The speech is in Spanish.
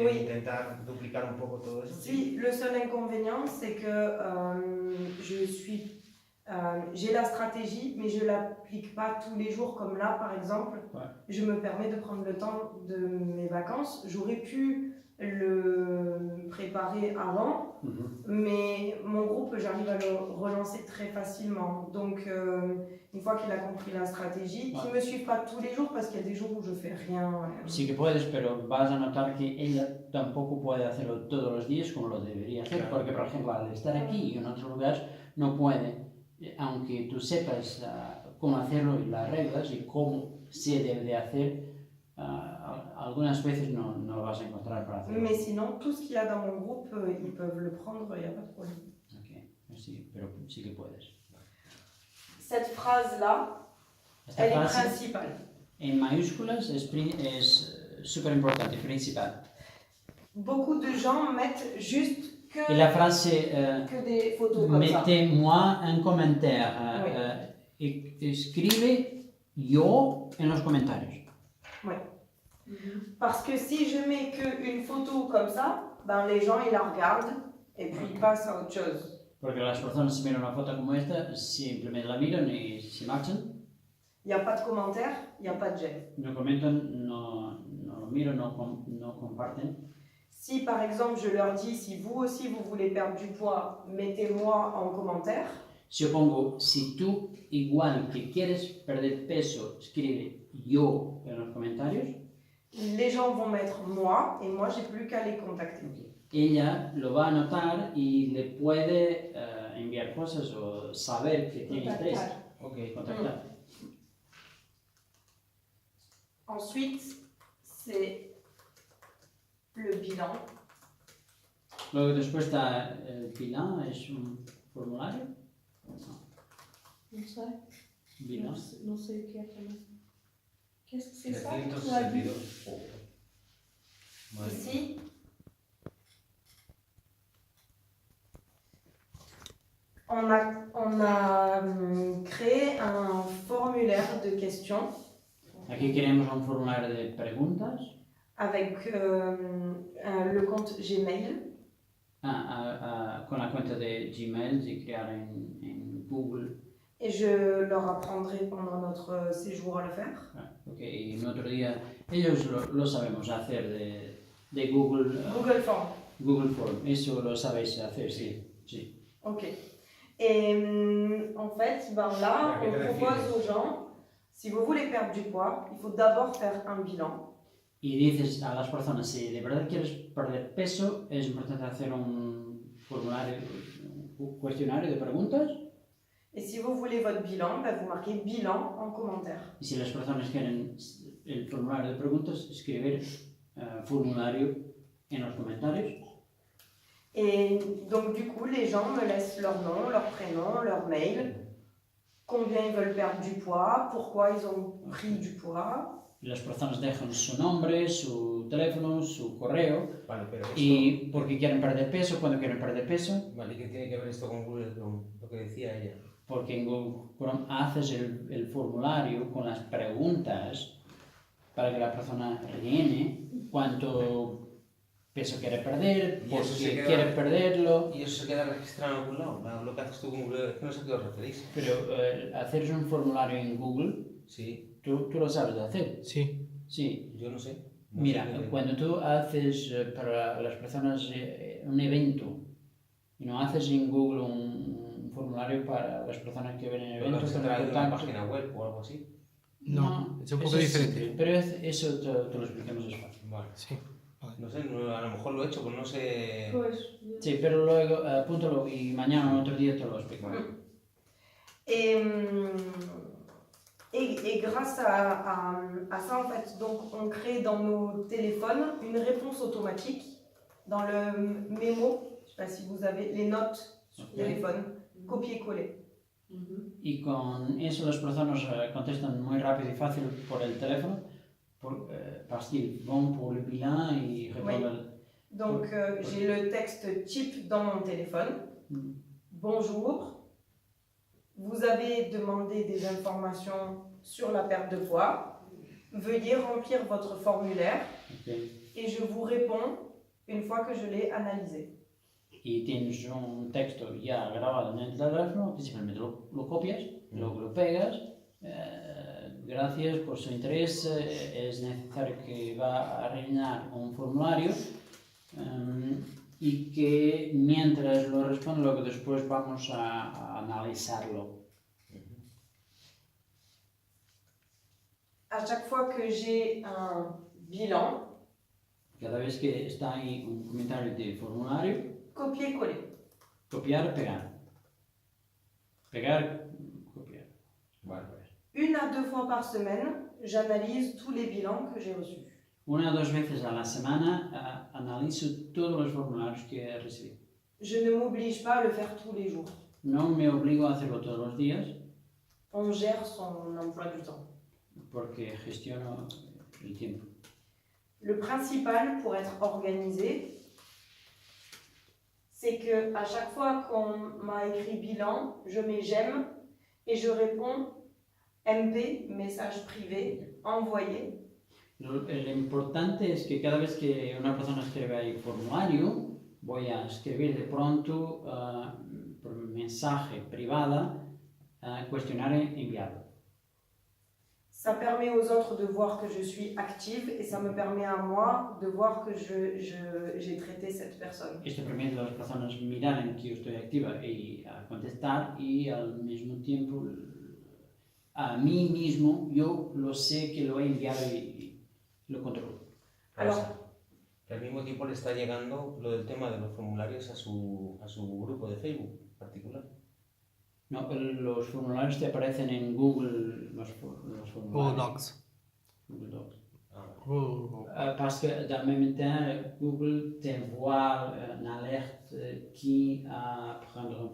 Oui. intentar duplicar un poco todo eso. Si, le seul inconvénient, c'est que j'ai la stratégie, mais je ne l'applique pas tous les jours. Comme là, par exemple, je me permets de prendre le temps de mes vacances. J'aurais pu le préparer avant, mais mon groupe, j'arrive à le relancer très facilement. Donc, une fois qu'il a compris la stratégie, qu'il ne me suive pas tous les jours, parce qu'il y a des jours où je ne fais rien. Sí que puedes, pero vas a notar que ella tampoco puede hacerlo todos los días como lo debería hacer, porque, por ejemplo, al estar aquí y en otros lugares, no puede, aunque tú sepas cómo hacerlo y las reglas y cómo se debe de hacer, algunas veces no lo vas a encontrar para hacerlo. Mais sinon, tout ce qu'il y a dans mon groupe, ils peuvent le prendre, il n'y a pas de problème. Ok, sí, pero sí que puedes. Cette phrase-là, elle est principale. En mayúsculas es súper importante, principal. Beaucoup de gens mettent juste que, y la frase que des photos comme ça. Mettez-moi un commentaire. Escribe yo en los comentarios. Oui. Parce que si je mets qu'une photo comme ça, ben les gens ils la regardent et puis ils passent à autre chose. Porque las personas si miran una foto como esta, simplemente la miran y se marchan. Il n'y a pas de commentaire, il n'y a pas de j'aime. No comentan, no lo miran, no comparten. Si par exemple je leur dis, si vous aussi vous voulez perdre du poids, mettez-moi en commentaire. Si yo pongo, si tú igual que quieres perder peso, escribe yo en los comentarios. Les gens vont mettre moi et moi j'ai plus qu'à les contacter. Ella lo va a notar y le puede enviar cosas o saber que tiene interés. Ok, contactar. Ensuite, c'est le bilan. Luego después está el bilan, es un formulario. No sé. Bilan. No sé qué es. Qu'est-ce que c'est ça? 362. Ici, on a créé un formulaire de questions. Aquí queremos un formulario de preguntas. Avec le compte Gmail. Con la cuenta de Gmail y crear en Google. Et je leur apprendrai pendant notre séjour à le faire. Ok, y en otro día, ellos lo sabemos hacer de Google. Google Form. Google Form, eso lo sabéis hacer, sí. Ok. Et en fait, ben là, on propose aux gens, si vous voulez perdre du poids, il faut d'abord faire un bilan. Y dices a las personas, si de verdad quieres perder peso, es importante hacer un formulario, un cuestionario de preguntas. Et si vous voulez votre bilan, ben vous marquez bilan en commentaire. Y si las personas quieren el formulario de preguntas, escribir formulario en los comentarios. Et donc du coup, les gens me laissent leur nom, leur prénom, leur mail, combien ils veulent perdre du poids, pourquoi ils ont pris du poids. Las personas dejan su nombre, su teléfono, su correo, Vale, pero esto... y por qué quieren perder peso, cuándo quieren perder peso. Vale, ¿qué tiene que ver esto con Google Chrome? Lo que decía ella. Porque en Google Chrome haces el formulario con las preguntas para que la persona rellene cuánto peso quiere perder, por qué quiere perderlo. ¿Y eso se queda registrado en algún lado? Lo que haces tú con Google, no sé a qué os referís. Pero hacer un formulario en Google, sí. ¿Tú lo sabes hacer? Sí. Yo no sé. Mira, cuando tú haces para las personas un evento y no haces en Google un formulario para las personas que ven en eventos, ¿Lo haces de una página web o algo así? No, es un poco diferente. Sí, pero eso te lo explicamos después. Vale. Sí. Vale. No sé, a lo mejor lo he hecho, pues no sé... Pues... Sí, pero luego apúntalo y mañana o otro día te lo explico. Vale. Et grâce à ça, en fait, donc on crée dans nos téléphones une réponse automatique dans le mémo. Je ne sais pas si vous avez les notes sur le téléphone, copier-coller. Y con eso las personas contestan muy rápido y fácil por el teléfono, parce qu'ils vont pour le bilan y répondent. Donc j'ai le texte type dans mon téléphone. Bonjour. Vous avez demandé des informations sur la perte de poids. Veuillez remplir votre formulaire et je vous réponds une fois que je l'ai analysé. Y tienes un texto ya grabado en el teléfono, que simplemente lo copias, luego lo pegas. Gracias por su interés. Es necesario que va a rellenar un formulario y que mientras lo responde, luego después vamos a analizarlo. À chaque fois que j'ai un bilan, Cada vez que está ahí un comentario de formulario, copier-coller. copiar, pegar. Pegar, copiar. Vale. 1 à 2 fois par semaine, j'analyse tous les bilans que j'ai reçus. Una o dos veces a la semana analizo todos los formularios que he recibido. Je ne m'oblige pas à le faire tous les jours. No me obligo a hacerlo todos los días On gère son emploi du temps. porque gestiono el tiempo. Le principal pour être organisé, c'est que à chaque fois qu'on m'a écrit bilan, je mets j'aime et je réponds MP, message privé, envoyé. Lo importante es que cada vez que una persona escribe ahí formulario, voy a escribir de pronto por mensaje privada cuestionario enviado. Ça permet aux autres de voir que je suis active et ça me permet à moi de voir que j'ai traité cette personne. Esto permite a las personas mirar en que yo estoy activa y a contestar y al mismo tiempo a mí mismo yo lo sé que lo he enviado y lo controlo. Alors, al mismo tiempo le está llegando lo del tema de los formularios a su grupo de Facebook particular. No, los formularios te aparecen en Google, los formularios. Google Docs. Google Docs. Parce que dans le même temps, Google t'envoie une alerte qui à prendre